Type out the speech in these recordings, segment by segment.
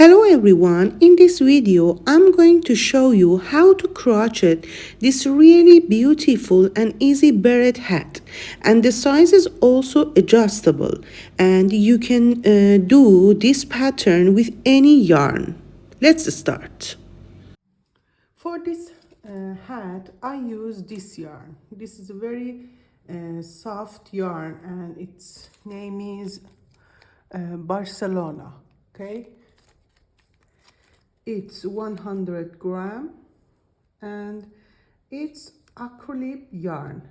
Hello everyone, in this video I'm going to show you how to crochet this really beautiful and easy beret hat, and the size is also adjustable and you can do this pattern with any yarn. Let's start. For this hat I use this yarn. This is a very soft yarn and its name is Barcelona. Okay, it's 100 gram and it's acrylic yarn,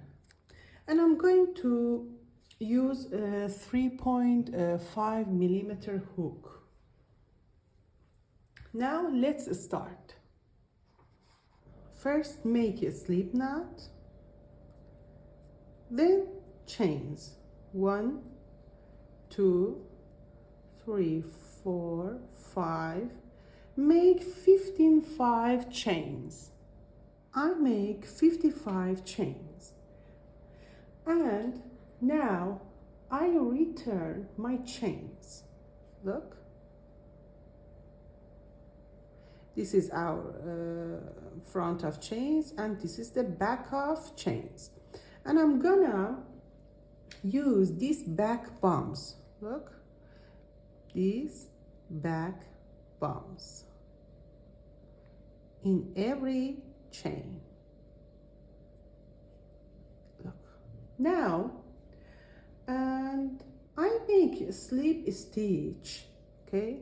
and I'm going to use a 3.5 millimeter hook. Now let's start. First make a slip knot, then chains 1 2 3 4 5. Make 5 chains. I make 55 chains, and now I return my chains. Look, this is our front of chains and this is the back of chains, and I'm gonna use these back bumps. Look, these back bumps in every chain. Look, now, and I make a slip stitch. Okay,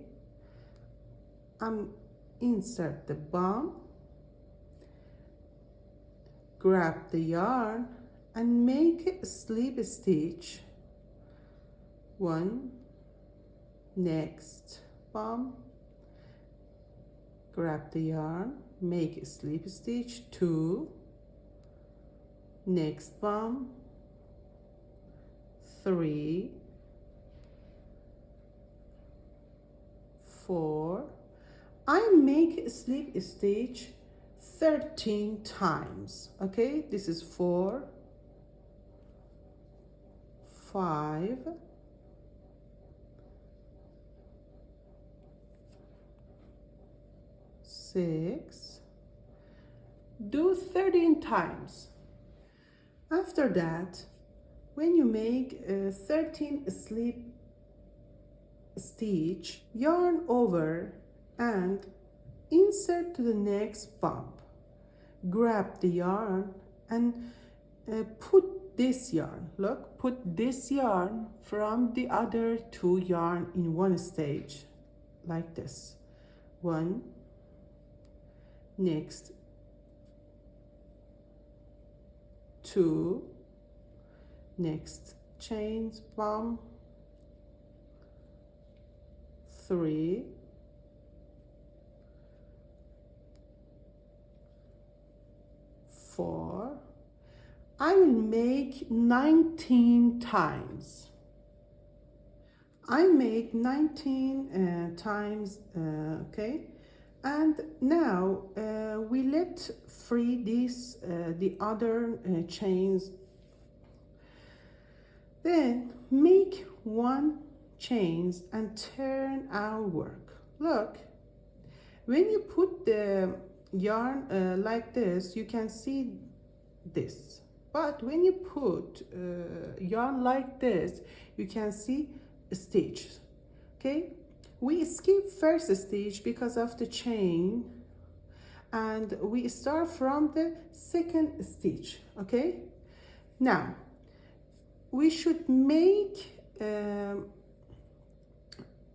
insert the bump, grab the yarn and make a slip stitch. One, next bump, grab the yarn, make a slip stitch. 2, next bump, 3, 4. I make a slip stitch 13 times. Okay, this is 4, 5, 6. Do 13 times. After that, when you make a 13 slip stitch, yarn over and insert to the next bump. Grab the yarn and put this yarn. Look, put this yarn from the other 2 yarn in one stage, like this. 1, next 2, next chains bump, 3, 4. I will make 19 times. I make 19 times, okay, and now we let free this the other chains. Then make 1 chains and turn our work. Look, when you put the yarn like this, you can see this, but when you put yarn like this, you can see a stitch. Okay, we skip first stitch because of the chain and we start from the second stitch. Okay, now we should make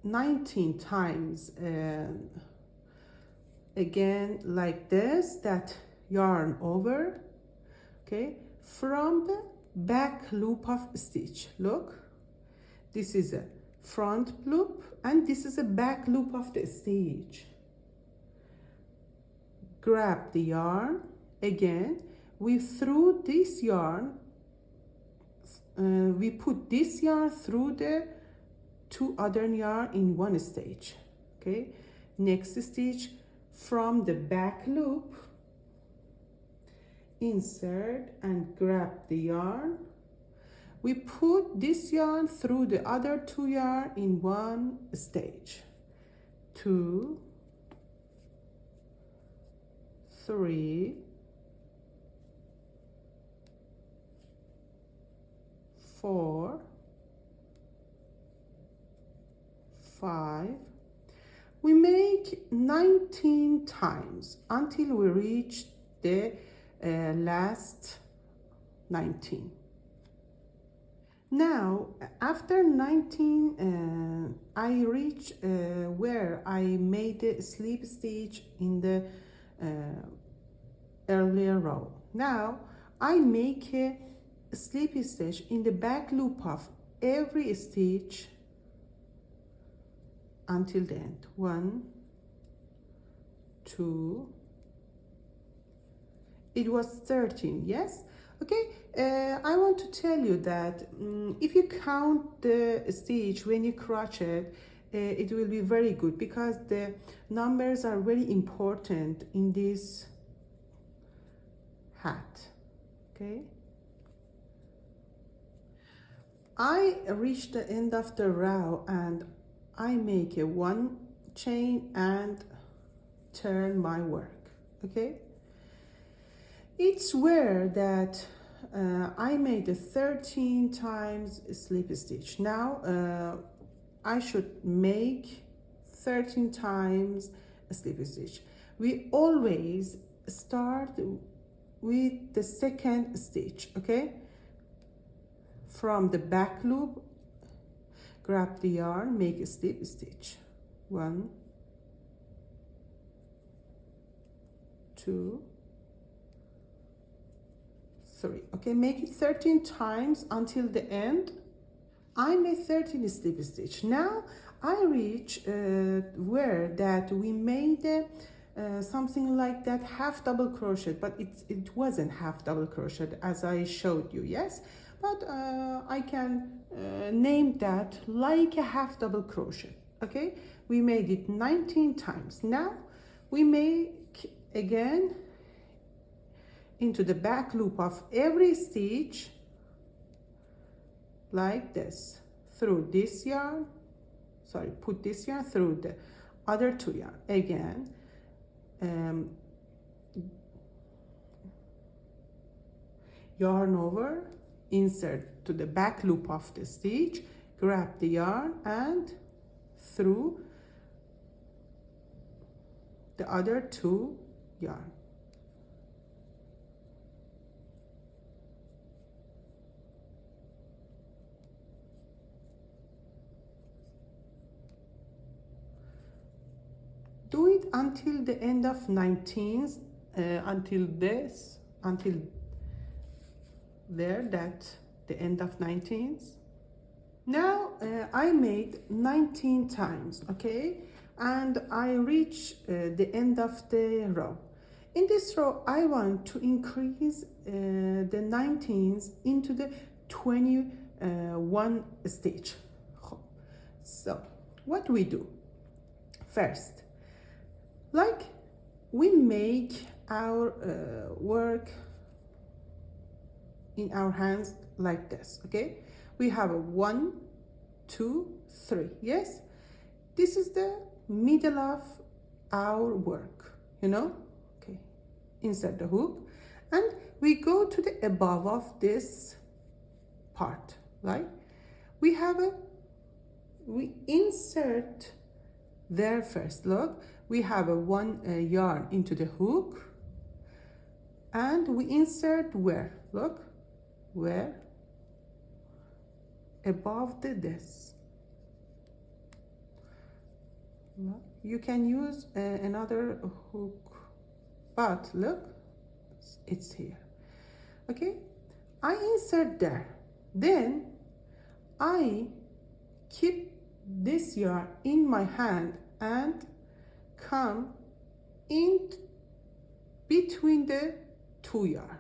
19 times again like this, that yarn over, okay, from the back loop of stitch. Look, this is a front loop and this is a back loop of the stitch. Grab the yarn again, we threw this yarn, we put this yarn through the 2 other yarn in one stage. Okay, next stitch from the back loop, insert and grab the yarn, we put this yarn through the other 2 yarn in one stage. 2, 3, 4, 5. We make 19 times until we reach the last 19. Now, after 19, I reach where I made the slip stitch in the earlier row. Now, I make a slip stitch in the back loop of every stitch until the end. 1, 2, it was 13, yes? Okay, I want to tell you that if you count the stitch when you crochet, it will be very good because the numbers are very important in this hat. Okay, I reach the end of the row and I make a 1 chain and turn my work. Okay, it's where that I made a 13 times slip stitch. Now I should make 13 times a slip stitch. We always start with the second stitch. Okay, from the back loop, grab the yarn, make a slip stitch. 1, 2, 3. Okay, make it 13 times until the end. I made 13 slip stitch. Now I reach where that we made something like that half double crochet, but it wasn't half double crochet as I showed you, yes, but I can name that like a half double crochet. Okay, we made it 19 times. Now we make again into the back loop of every stitch like this, through this yarn, sorry, put this yarn through the other 2 yarn again, yarn over, insert to the back loop of the stitch, grab the yarn and through the other 2 yarn. Do it until the end of 19th, until there, that the end of 19th. Now I made 19 times, okay, and I reach the end of the row. In this row, I want to increase the 19s into the 21 stitch. So what we do first, like we make our work in our hands like this. Okay, we have a 1, 2, 3, yes, this is the middle of our work, you know. Okay, insert the hook and we go to the above of this part, right? We insert there first. Look, we have a 1 yarn into the hook and we insert where? Look, where? Above this. You can use another hook, but look, it's here. Okay, I insert there, then I keep this yarn in my hand and come in between the 2 yarn.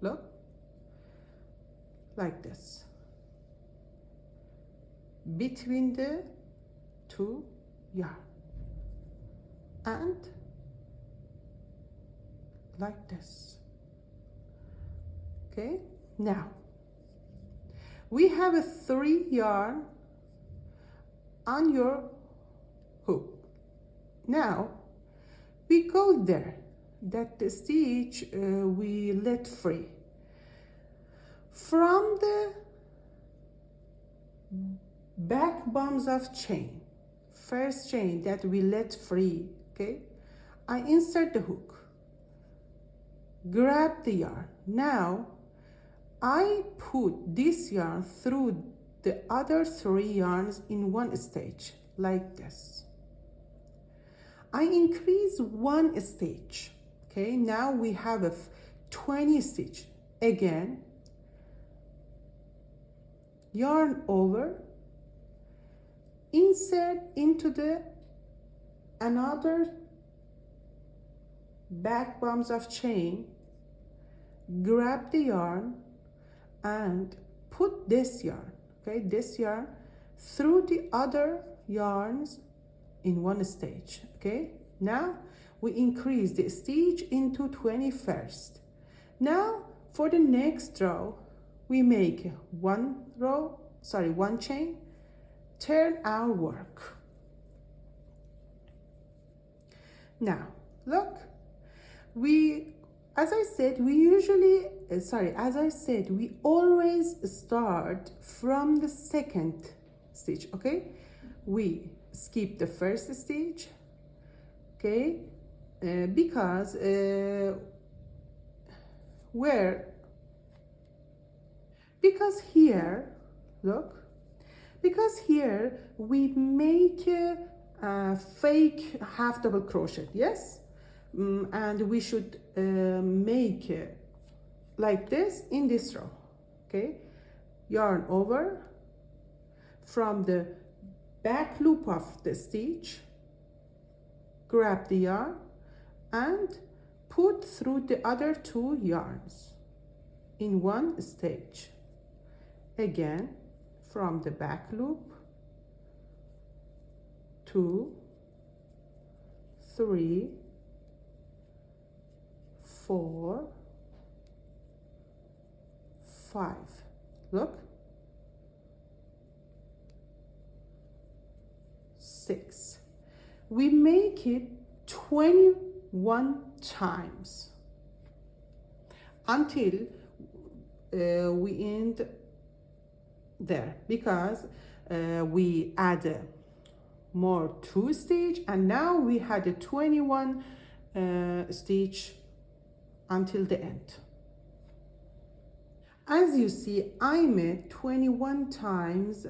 Look, like this, between the 2 yarn, and like this. Okay, now we have a 3 yarn on your hook. Now we go there, that the stitch we let free from the back bumps of chain, first chain that we let free. Okay, I insert the hook, grab the yarn. Now I put this yarn through the other 3 yarns in one stage, like this. I increase 1 stitch. Okay, now we have a 20 stitch. Again, yarn over, insert into the another back bumps of chain, grab the yarn and put this yarn, okay, this yarn through the other yarns in one stage. Okay, now we increase the stitch into 21st. Now for the next row we make one chain, turn our work. Now look, as I said, we always start from the second stitch. Okay, we skip the first stitch, okay, because here, look, because here we make a fake half double crochet, yes, and we should make like this in this row. Okay, yarn over from the back loop of the stitch, grab the yarn and put through the other 2 yarns in one stage. Again, from the back loop, 2, 3, 4, 5. Look, 6. We make it 21 times until we end there, because we add more 2 stitch and now we had a 21 stitch until the end. As you see, I made 21 times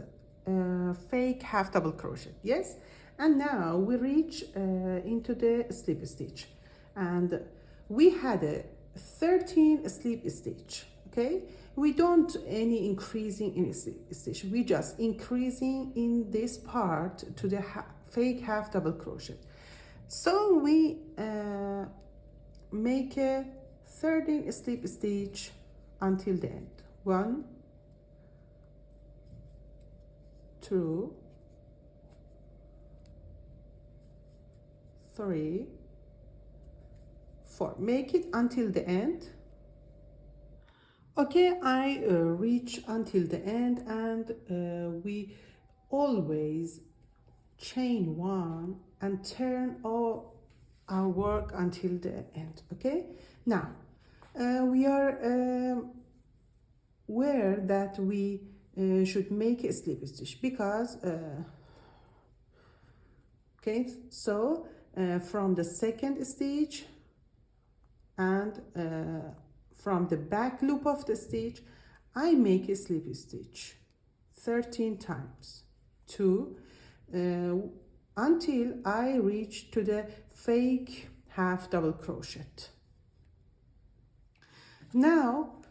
fake half double crochet, yes, and now we reach into the slip stitch and we had a 13 slip stitch. Okay, we don't any increasing in stitch, we just increasing in this part to the fake half double crochet. So we make a 13 slip stitch until the end. 1, 2, 3, 4. Make it until the end. Okay, I reach until the end and we always chain 1 and turn all our work until the end. Okay, now we are aware that we should make a slip stitch because okay, so from the second stitch and from the back loop of the stitch I make a slip stitch 13 times, 2 until I reach to the fake half double crochet. Now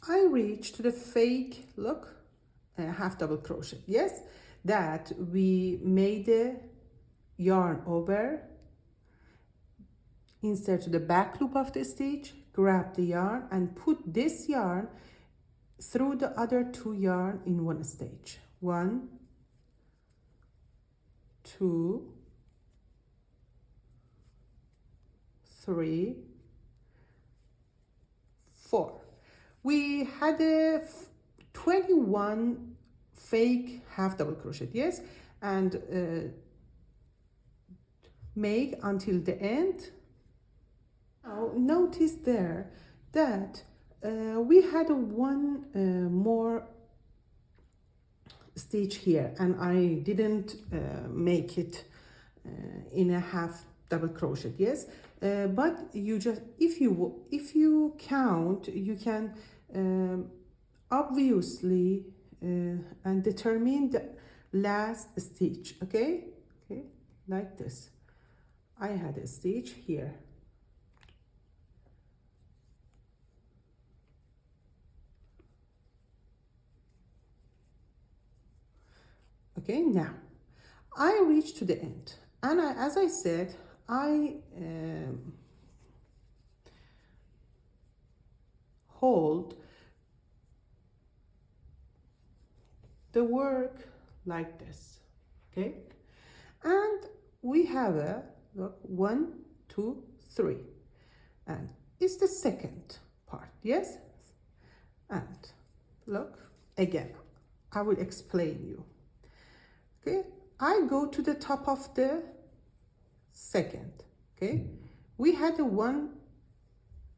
I reach to the fake, look, half double crochet, yes, that we made the yarn over, insert to the back loop of the stitch, grab the yarn and put this yarn through the other 2 yarn in one stage. 1, 2, 3, 4. We had a 21 fake half double crochet, yes, and make until the end. Now notice there that we had one more stitch here, and I didn't make it in a half double crochet. Yes, but you just, if you count, you can obviously and determine the last stitch. Okay, like this. I had a stitch here. Okay, now I reached to the end, and as I said, I hold the work like this. Okay, and we have a look, 1, 2, 3, and it's the second part. Yes, and look again, I will explain you. Okay, I go to the top of the second. Okay, we had a 1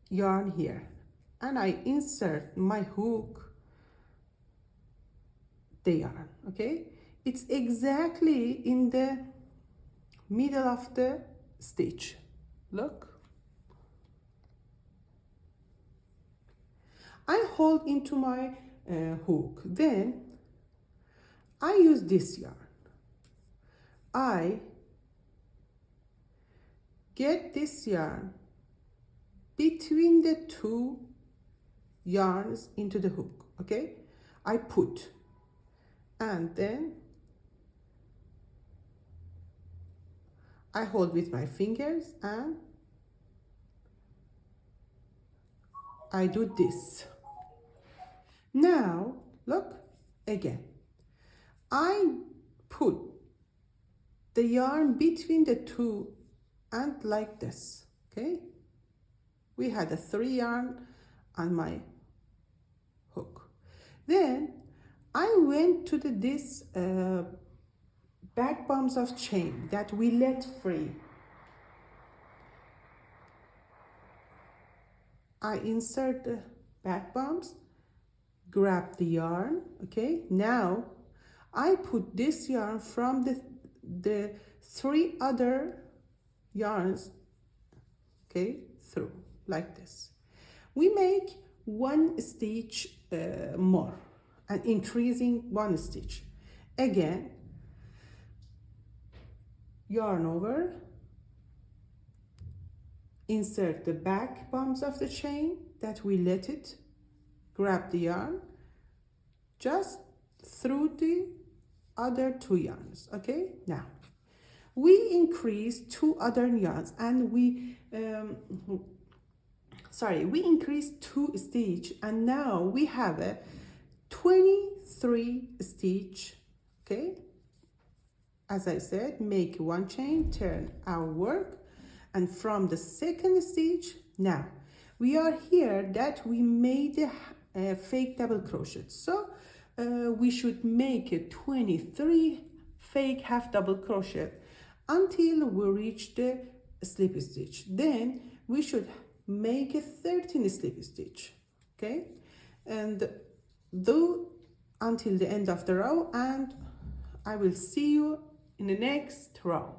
yarn here, and I insert my hook the yarn. Okay, it's exactly in the middle of the stitch. Look, I hold into my hook, then I use this yarn. I get this yarn between the 2 yarns into the hook. Okay, I put, and then I hold with my fingers and I do this. Now look again, I put the yarn between the 2 and like this. Okay, we had a 3 yarn on my hook. Then I went to this back bumps of chain that we let free. I insert the back bumps, grab the yarn. Okay, now I put this yarn from the 3 other yarns, okay, through like this. We make 1 stitch more and increasing 1 stitch. Again, yarn over, insert the back bumps of the chain that we let it, grab the yarn just through the other 2 yarns. Okay, now we increase 2 other yarns, and we increase 2 stitch, and now we have a 23 stitch. Okay, as I said, make 1 chain, turn our work, and from the second stitch, now we are here that we made a fake double crochet, so we should make a 23 fake half double crochet until we reach the slip stitch. Then we should make a 13 slip stitch. Okay, and do until the end of the row, and I will see you in the next row.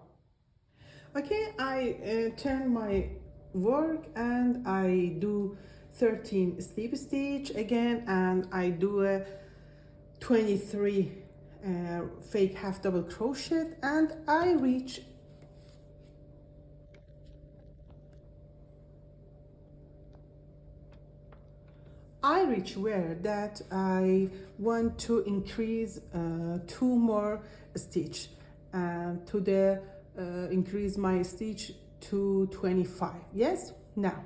Okay, I turn my work and I do 13 slip stitch again, and I do a 23 fake half double crochet, and I reach where that I want to increase 2 more stitch to the increase my stitch to 25. Yes, now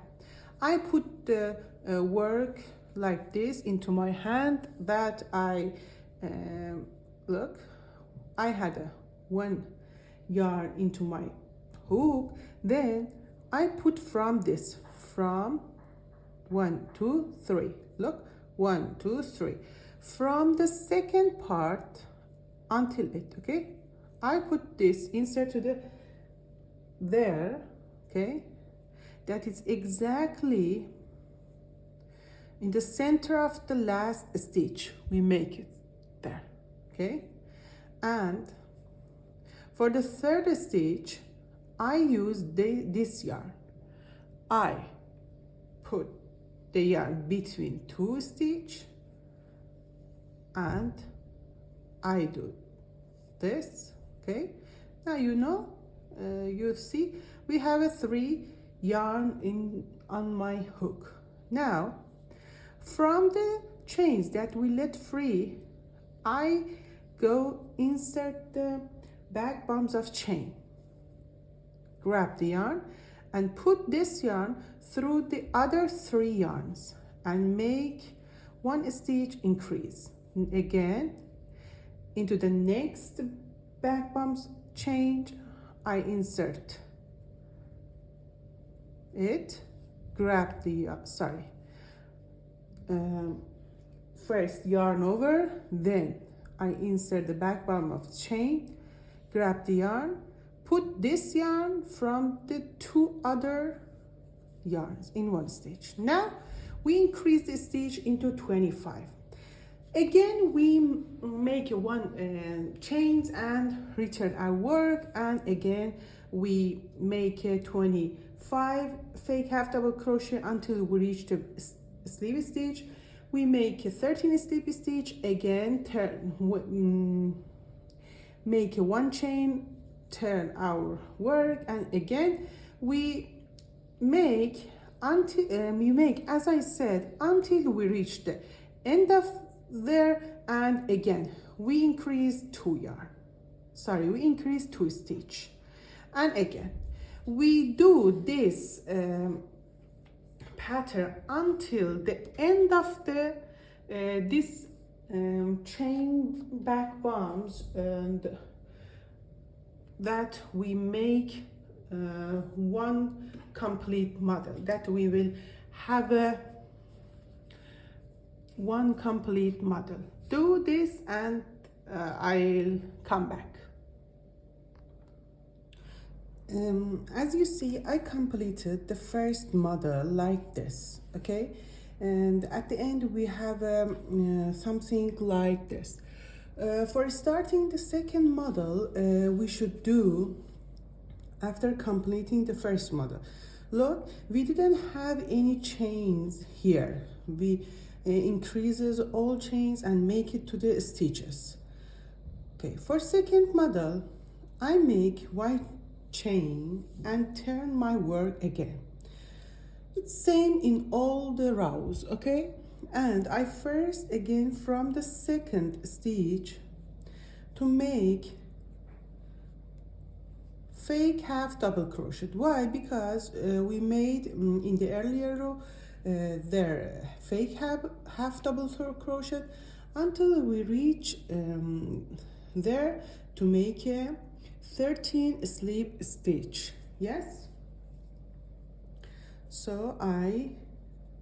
I put the work like this into my hand, that I look, I had a 1 yarn into my hook, then I put from 1, 2, 3, look, 1, 2, 3, from the second part until it. Okay, I put this insert to the there, okay, that is exactly in the center of the last stitch. We make it there, okay. And for the third stitch, I use this yarn. I put the yarn between two stitches and I do this, okay. Now you know, you see we have a 3 yarn on my hook. Now from the chains that we let free, I go insert the back bumps of chain, grab the yarn and put this yarn through the other 3 yarns and make 1 stitch increase. Again, into the next back bumps chain, I insert it, grab the first yarn over, then I insert the back bump of chain, grab the yarn, put this yarn from the 2 other yarns in 1 stitch. Now we increase the stitch into 25. Again, we make 1 chains and return our work, and again we make a 25 fake half double crochet until we reach the slip stitch. We make a 13 slip stitch, again make a 1 chain, turn our work, and again we make until as I said, until we reach the end of there, and again we increase 2 yarn, we increase 2 stitch, and again we do this pattern until the end of the this chain back bumps, and that we make 1 complete model, that we will have a 1 complete model. Do this and I'll come back. As you see, I completed the first model like this, okay, and at the end we have something like this. For starting the second model, we should do after completing the first model. Look, we didn't have any chains here. We increases all chains and make it to the stitches. Okay, for second model, I make white chain and turn my work again. It's same in all the rows, okay? And I first again from the second stitch to make fake half double crochet. Why? Because we made in the earlier row there fake half double crochet until we reach there to make a 13 slip stitch. Yes, so I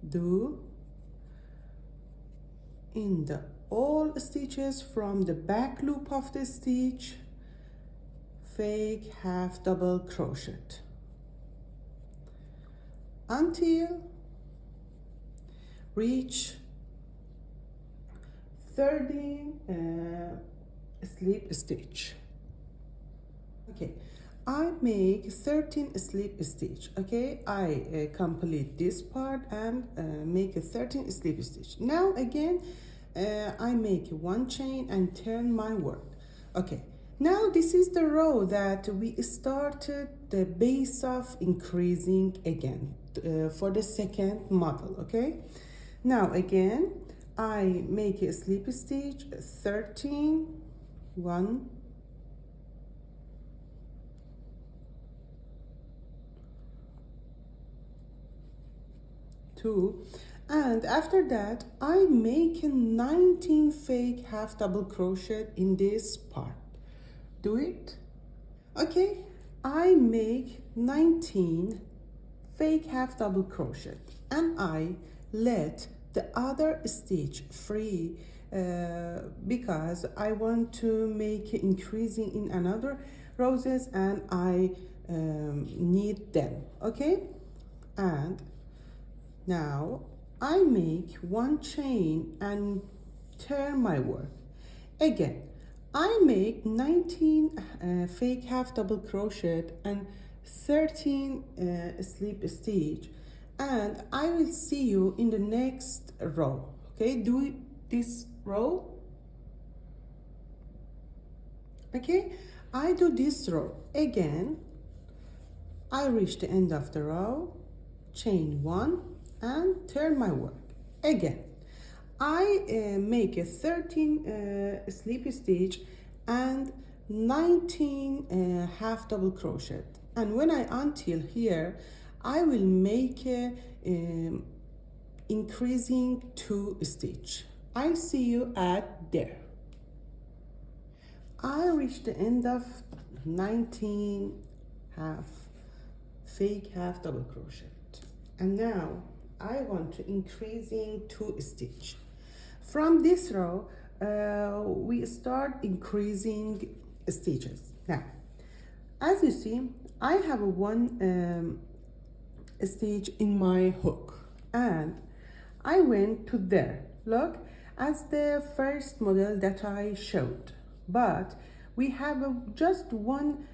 do in the all stitches from the back loop of the stitch fake half double crochet until reach 13 slip stitch. Okay, I make 13 slip stitch. Okay, I complete this part and make a 13 slip stitch. Now again I make 1 chain and turn my work. Okay, now this is the row that we started the base of increasing again for the second model. Okay, now again I make a slip stitch 13, 1, 2, and after that I make a 19 fake half double crochet in this part. Do it. Okay, I make 19 fake half double crochet and I let the other stitch free because I want to make increasing in another roses, and I need them. Okay, and now I make one chain and turn my work. Again, I make 19 fake half double crochet and 13 slip stitch, and I will see you in the next row. Okay, do this row. Okay, I do this row again. I reach the end of the row, chain one and turn my work. Again, I make a 13 slip stitch and 19 half double crochet, and when I until here I will make a increasing 2 stitch. I see you at there. I reach the end of 19 fake half double crochet, and now I want to increasing 2 stitch. From this row we start increasing stitches. Now as you see, I have a one stitch in my hook, and I went to there, look, as the first model that I showed, but we have just one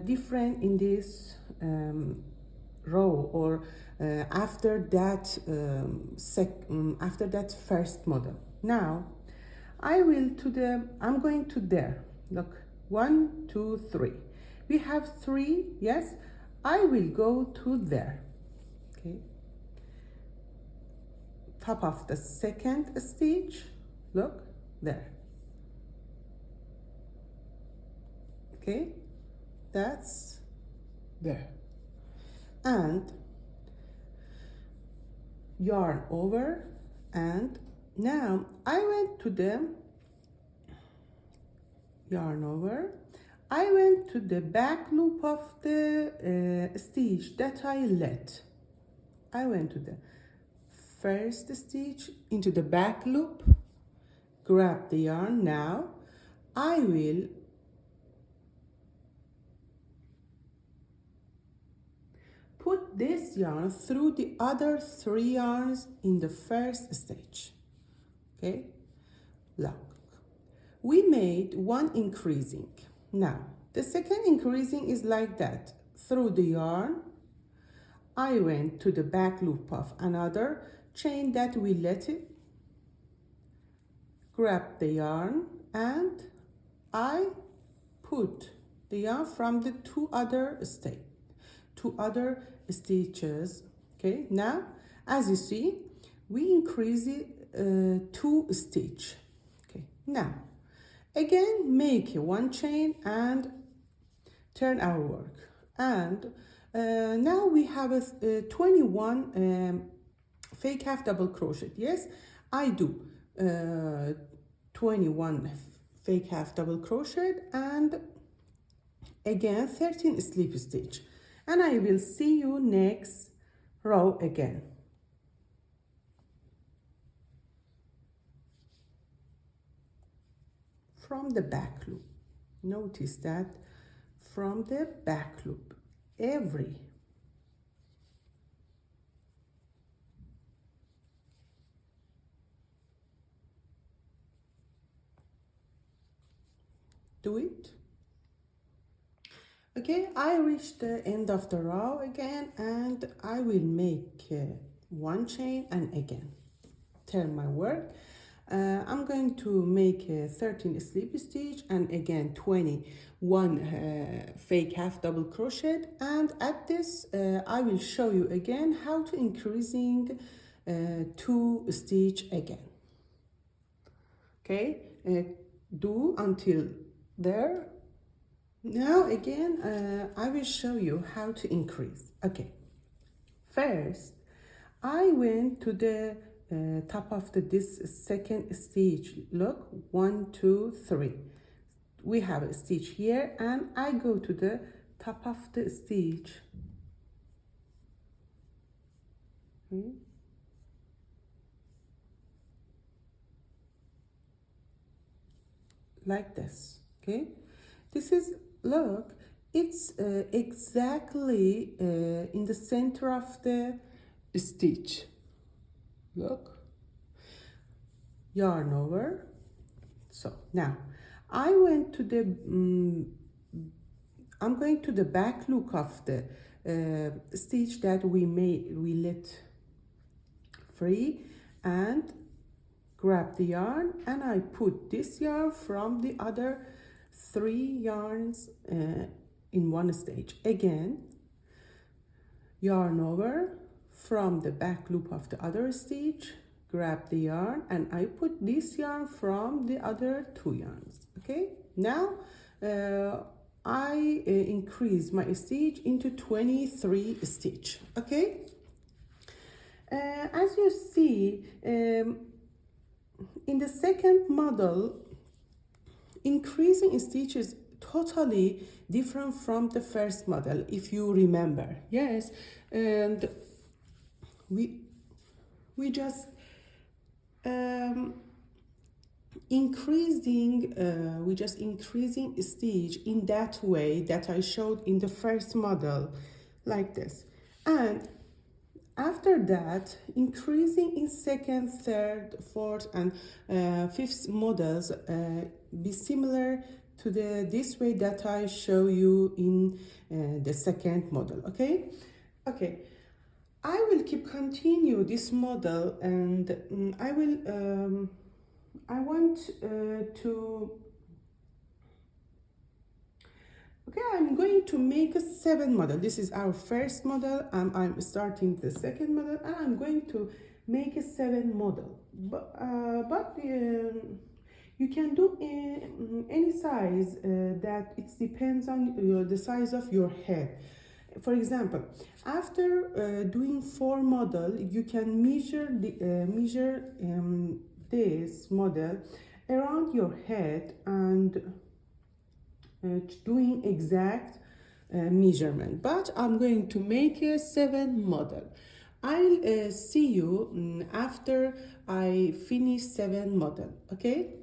different in this row, or after that after that first model. Now I'm going to there, look, 1 2 3, we have 3, yes, I will go to there. Okay, top of the second stitch, look there. Okay, that's there, and yarn over, and now I went to the yarn over, I went to the back loop of the stitch that I let. I went to the first stitch into the back loop, grab the yarn. Now I will put this yarn through the other 3 yarns in the first stitch. Okay, look, we made one increasing. Now the second increasing is like that, through the yarn I went to the back loop of another chain that we let it, grab the yarn, and I put the yarn from the two other stitches. Okay, now as you see, we increase it 2 stitch. Okay, now again make one chain and turn our work, and now we have a 21 fake half double crochet. Yes, I do 21 fake half double crochet and again 13 slip stitch, and I will see you next row again. From the back loop, notice that from the back loop, every do it. Okay, I reached the end of the row again, and I will make one chain and again turn my work. I'm going to make 13 slip stitch and again 21 fake half double crochet, and at this I will show you again how to increasing 2 stitch again. Okay, do until there. Now again I will show you how to increase. Okay, first I went to the top of this second stitch, look, 1 2 3, we have a stitch here, and I go to the top of the stitch. like this. Okay, this is, look, it's exactly in the center of the stitch. Look, yarn over. So now I went to the I'm going to the back loop of the stitch that we let free, and grab the yarn, and I put this yarn from the other 3 yarns in one stage. Again, yarn over from the back loop of the other stitch, grab the yarn, and I put this yarn from the other 2 yarns. Okay, now I increase my stitch into 23 stitch. Okay, as you see, in the second model, increasing stitch is totally different from the first model, if you remember. Yes, and we just increasing stitch in that way that I showed in the first model, like this. And after that, increasing in second, third, fourth, and fifth models be similar to this way that I show you in the second model. Okay, okay. I will continue this model, and I will. I want to. Okay, I'm going to make a 7 model. This is our first model. I'm starting the second model, and I'm going to make a 7 model. But you can do any size that it depends on the size of your head. For example, after doing 4 model, you can measure this model around your head and doing exact measurement. But I'm going to make a 7 model. I'll see you after I finish 7 model. Okay,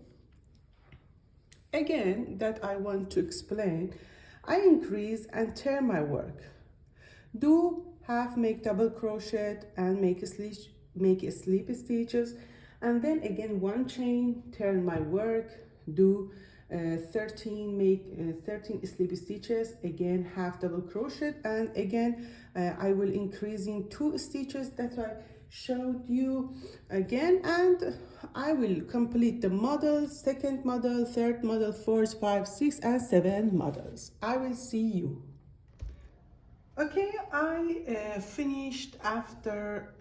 again, that I want to explain, I increase and turn my work. Do half make double crochet and make a slip stitches, and then again 1 chain, turn my work, do 13 slip stitches, again half double crochet, and again I will increase in 2 stitches that I showed you again, and I will complete the models, second model, third model, 4, 5, 6, and 7 models. I will see you. Okay, I finished after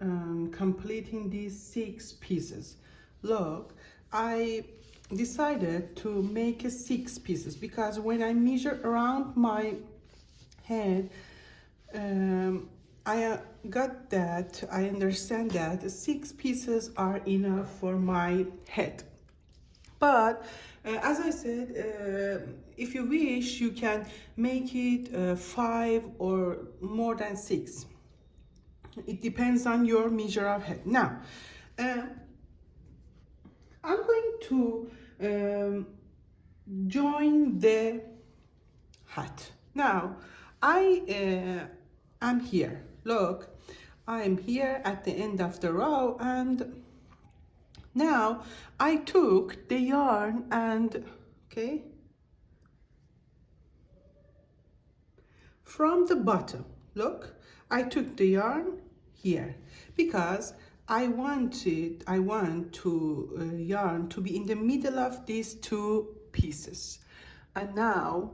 completing these 6 pieces. Look, I decided to make 6 pieces because when I measure around my head, I got that, I understand that 6 pieces are enough for my head. But as I said, if you wish, you can make it 5 or more than 6. It depends on your measure of head. Now, I'm going to join the hat. Now, I am here. Look, I am here at the end of the row, and now I took the yarn and, okay, from the bottom, look, I took the yarn here because I want yarn to be in the middle of these 2 pieces. And now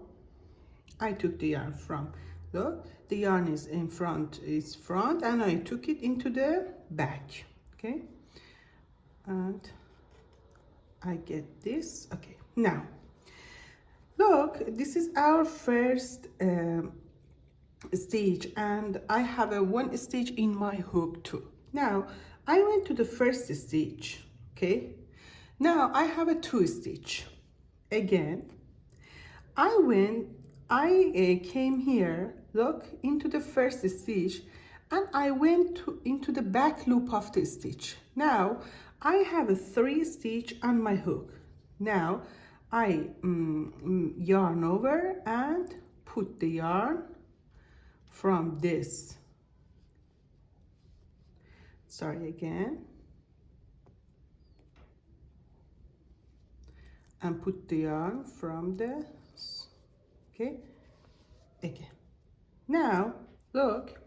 I took the yarn from, look, the yarn is in front, and I took it into the back, okay? And I get this. Okay, now look, this is our first stitch, and I have a 1 stitch in my hook too. Now I went to the first stitch. Okay, now I have a 2 stitch. Again, I came here, look, into the first stitch, and I went into the back loop of the stitch. Now I have a 3 stitch on my hook. Now I yarn over and put the yarn from this. Sorry again. And put the yarn from this, okay, again. Now, look,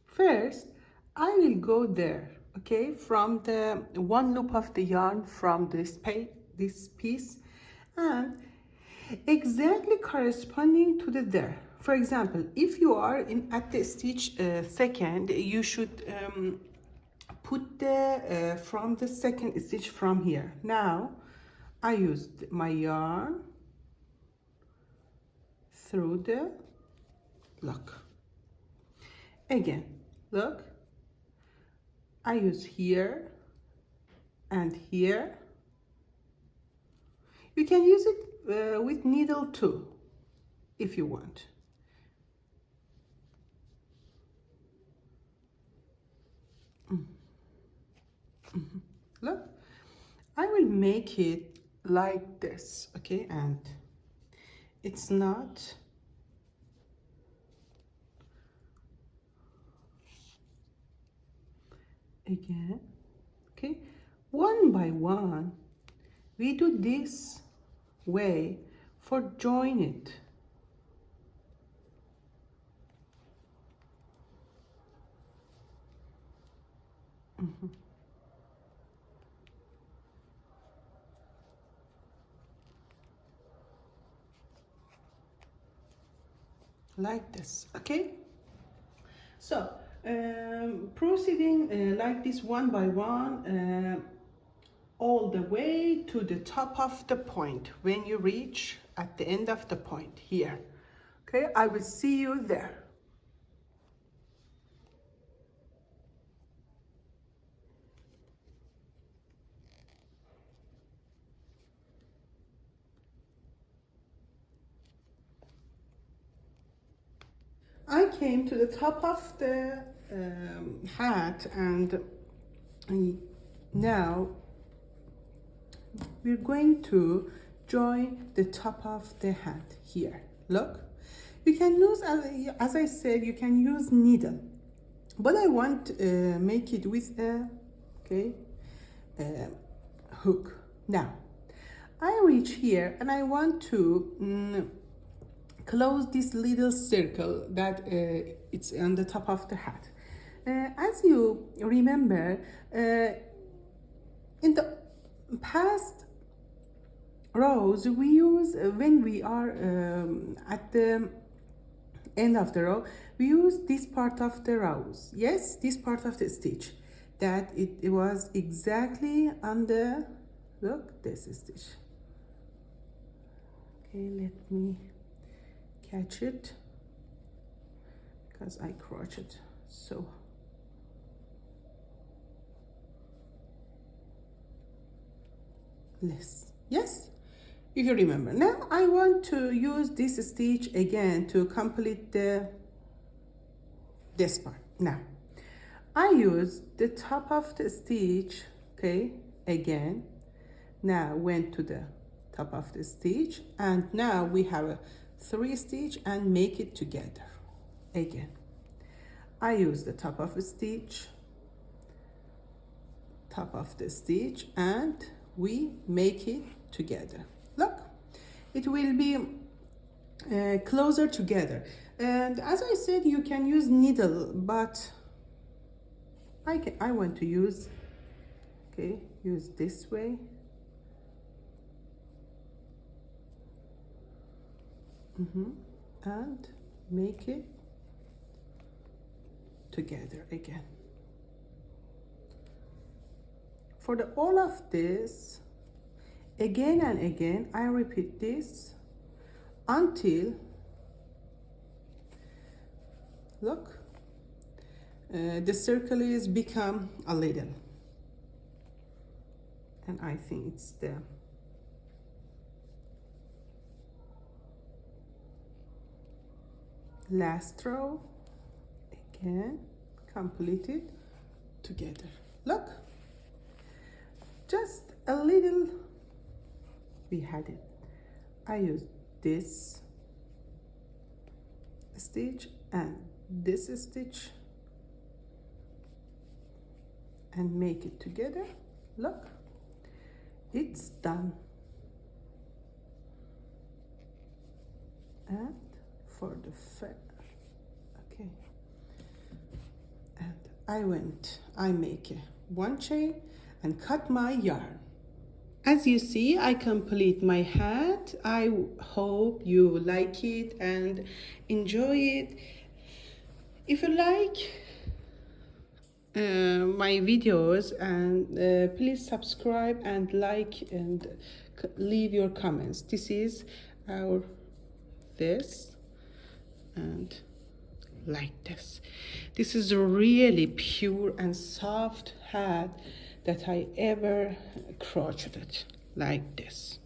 first, I will go there, okay, from the one loop of the yarn from this piece, and exactly corresponding to the there. For example, if you are at the stitch second, you should put the from the second stitch from here. Now I used my yarn through the look. Again, look, I use here and here. You can use it with needle too, if you want. Look, I will make it like this, okay, and it's not again, okay, one by one we do this way for join it. Like this, okay. So proceeding like this one by one all the way to the top of the point. When you reach at the end of the point here, okay, I will see you there. I came to the top of the hat, and now we're going to join the top of the hat here. Look, you can use, as I said, you can use needle, but I want to make it with a hook. Now I reach here and I want to close this little circle that it's on the top of the hat. As you remember, in the past rows we use, when we are at the end of the row, we use this part of the rows, yes, this part of the stitch, that it was exactly on the, look, this stitch. Okay, let me catch it because I crocheted so less, yes, if you remember. Now I want to use this stitch again to complete this part. Now I use the top of the stitch, okay, again. Now went to the top of the stitch, and now we have a 3 stitch and make it together again. I use the top of a stitch, top of the stitch, and we make it together. Look, it will be closer together. And as I said, you can use needle, but I want to use, okay, use this way. And make it together again. For the all of this, again and again, I repeat this until, look, the circle is become a little, and I think it's the last row. Again, complete it together. Look, just a little, we had it. I use this stitch and this stitch and make it together. Look, it's done. And for the okay, and I make one chain and cut my yarn. As you see, I complete my hat. I hope you like it and enjoy it. If you like my videos, and please subscribe and like and leave your comments. This is our this and like this. This is a really pure and soft hat that I ever crocheted like this.